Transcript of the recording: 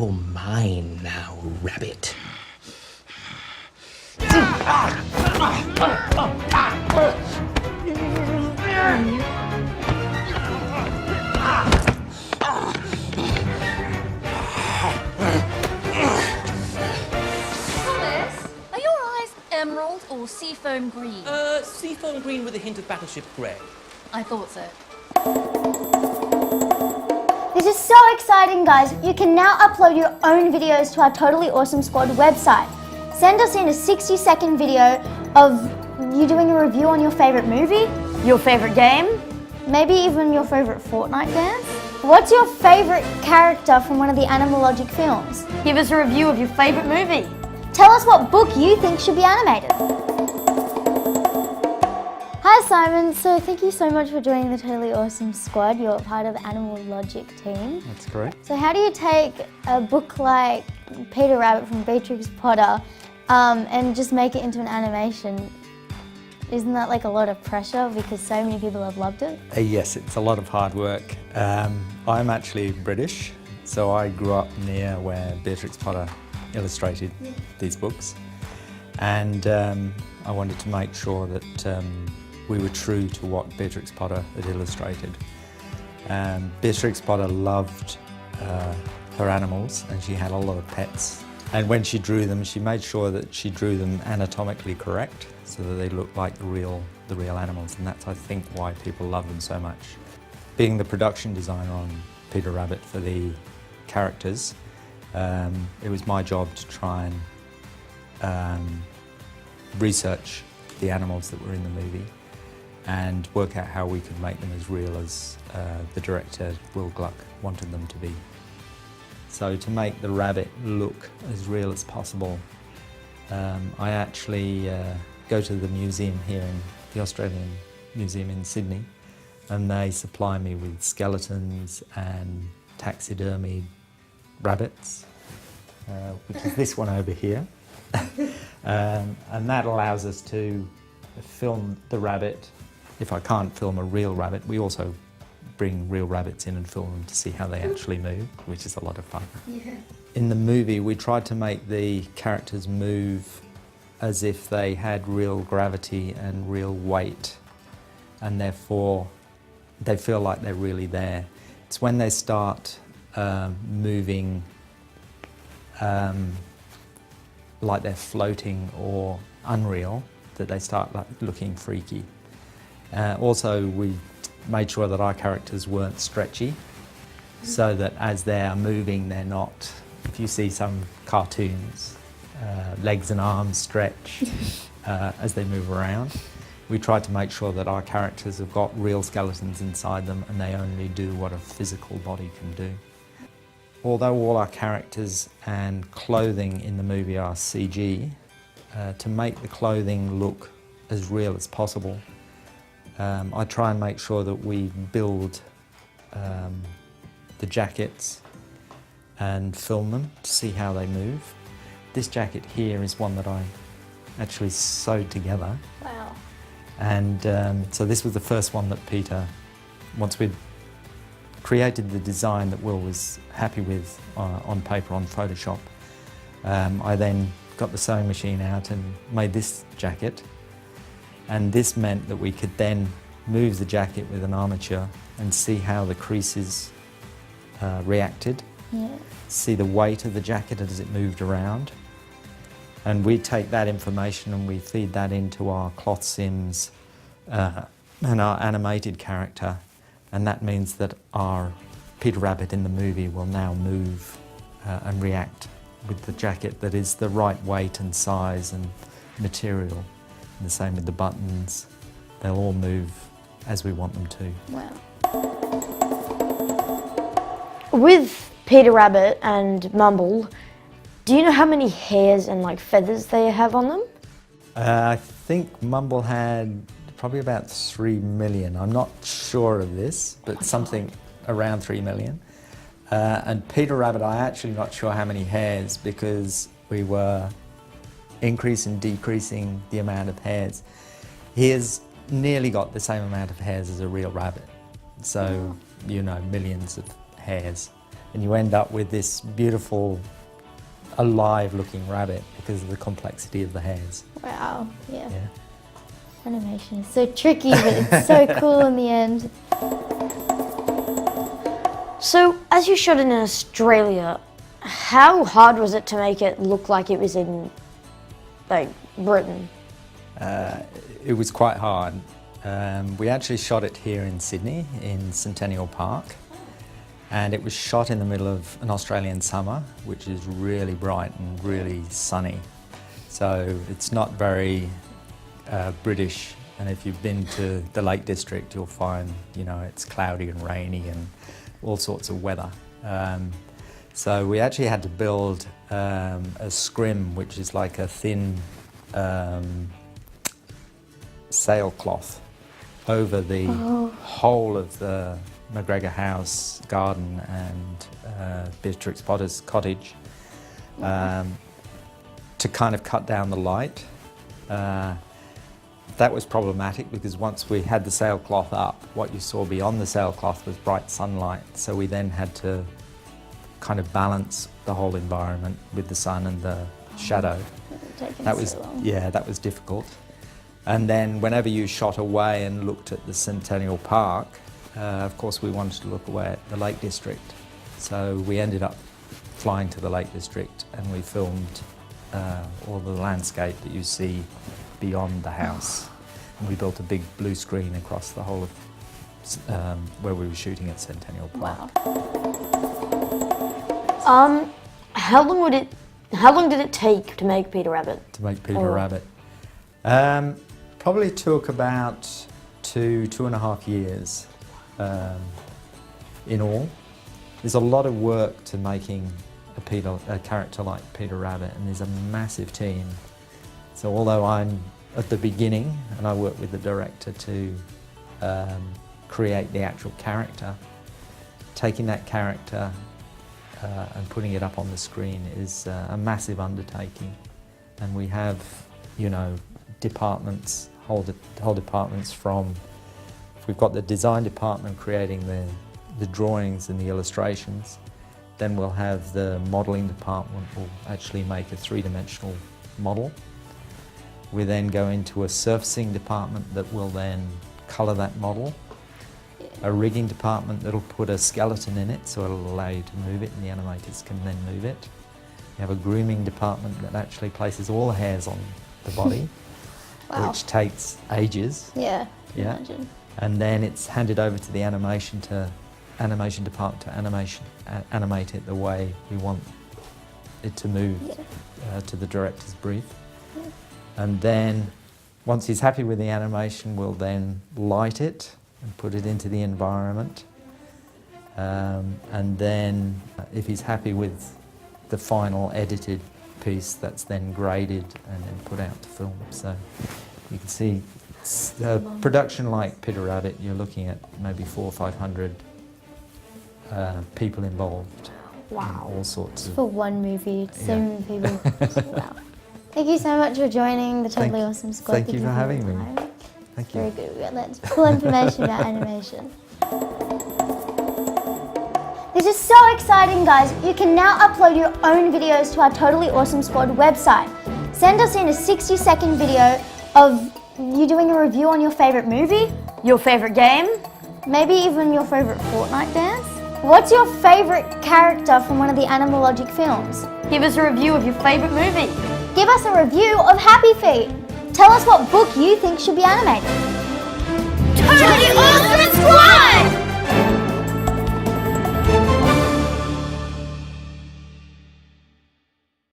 You're mine now, rabbit. Emerald or seafoam green? Seafoam green with a hint of battleship grey. I thought so. This is so exciting, guys. You can now upload your own videos to our Totally Awesome Squad website. Send us in a 60-second video of you doing a review on your favorite movie, your favorite game, maybe even your favorite Fortnite dance. What's your favorite character from one of the Animal Logic films? Give us a review of your favorite movie. Tell us what book you think should be animated. Hi Simon, so thank you so much for joining the Totally Awesome Squad. You're part of the Animal Logic team. That's correct. So how do you take a book like Peter Rabbit from Beatrix Potter and just make it into an animation? Isn't that like a lot of pressure because so many people have loved it? Yes, it's a lot of hard work. I'm actually British, so I grew up near where Beatrix Potter illustrated these books, and I wanted to make sure that we were true to what Beatrix Potter had illustrated. Beatrix Potter loved her animals, and she had a lot of pets, and when she drew them, she made sure that she drew them anatomically correct so that they looked like the real animals, and that's, I think, why people love them so much. Being the production designer on Peter Rabbit for the characters, it was my job to try and research the animals that were in the movie and work out how we could make them as real as the director, Will Gluck, wanted them to be. So to make the rabbit look as real as possible, I actually go to the museum here in the Australian Museum in Sydney, and they supply me with skeletons and taxidermied rabbits, which is this one over here. And that allows us to film the rabbit. If I can't film a real rabbit, we also bring real rabbits in and film them to see how they actually move, which is a lot of fun. Yeah. In the movie, we tried to make the characters move as if they had real gravity and real weight, and therefore they feel like they're really there. It's when they start moving like they're floating or unreal that they start like looking freaky. Also, we made sure that our characters weren't stretchy, so that as they're moving, they're not, if you see some cartoons, legs and arms stretch as they move around. We tried to make sure that our characters have got real skeletons inside them and they only do what a physical body can do. Although all our characters and clothing in the movie are CG, to make the clothing look as real as possible, I try and make sure that we build the jackets and film them to see how they move. This jacket here is one that I actually sewed together. Wow. And so this was the first one that Peter, once we'd created the design that Will was happy with on paper, on Photoshop, I then got the sewing machine out and made this jacket. And this meant that we could then move the jacket with an armature and see how the creases reacted, see the weight of the jacket as it moved around. And we take that information and we feed that into our cloth sims and our animated character, and that means that our Peter Rabbit in the movie will now move and react with the jacket that is the right weight and size and material. And the same with the buttons. They'll all move as we want them to. Wow. With Peter Rabbit and Mumble, do you know how many hairs and like feathers they have on them? I think Mumble had probably about 3 million. I'm not sure of this, but something around 3 million. And Peter Rabbit, I'm actually not sure how many hairs, because we were increasing and decreasing the amount of hairs. He has nearly got the same amount of hairs as a real rabbit. So, you know, millions of hairs. and you end up with this beautiful, alive-looking rabbit because of the complexity of the hairs. Wow, yeah. Yeah. Animation is so tricky, but it's so cool in the end. So, as you shot it in Australia, how hard was it to make it look like it was in, like, Britain? It was quite hard. We actually shot it here in Sydney, in Centennial Park, and it was shot in the middle of an Australian summer, which is really bright and really sunny. So it's not very British, and if you've been to the Lake District, you'll find, you know, it's cloudy and rainy and all sorts of weather. So we actually had to build a scrim, which is like a thin sailcloth over the whole of the McGregor House garden and Beatrix Potter's cottage to kind of cut down the light. That was problematic because once we had the sailcloth up, what you saw beyond the sailcloth was bright sunlight. So we then had to kind of balance the whole environment with the sun and the shadow. That was difficult. And then whenever you shot away and looked at the Centennial Park, of course we wanted to look away at the Lake District. So we ended up flying to the Lake District and we filmed all the landscape that you see beyond the house. And we built a big blue screen across the whole of where we were shooting at Centennial Park. Wow. How long did it take to make Peter Rabbit? To make Peter Rabbit? Probably took about 2.5 years in all. There's a lot of work to making a character like Peter Rabbit, and there's a massive team. So although I'm at the beginning and I work with the director to create the actual character, taking that character and putting it up on the screen is a massive undertaking. And we have, you know, departments, whole departments from, we've got the design department creating the drawings and the illustrations, then we'll have the modelling department will actually make a three-dimensional model. We then go into a surfacing department that will then colour that model. A rigging department that'll put a skeleton in it, so it'll allow you to move it and the animators can then move it. You have a grooming department that actually places all the hairs on the body, Wow. which takes ages. Yeah, Yeah. imagine. And then it's handed over to the animation department to animate it the way we want it to move to the director's brief. Yeah. And then once he's happy with the animation, we'll then light it and put it into the environment. And then if he's happy with the final edited piece, that's then graded and then put out to film. So you can see a production like Peter Rabbit, you're looking at maybe 400 or 500 people involved. Wow. All sorts of... For one movie, so many people. Wow. Thank you so much for joining the Totally Awesome Squad. Thank you for having me. Thank you. Very good. We got lots of cool information about animation. This is so exciting, guys. You can now upload your own videos to our Totally Awesome Squad website. Send us in a 60-second video of you doing a review on your favorite movie, Your favorite game? maybe even your favorite Fortnite dance. What's your favorite character from one of the Animalogic films? Give us a review of your favorite movie. Give us a review of Happy Feet. Tell us what book you think should be animated. Totally Awesome Squad!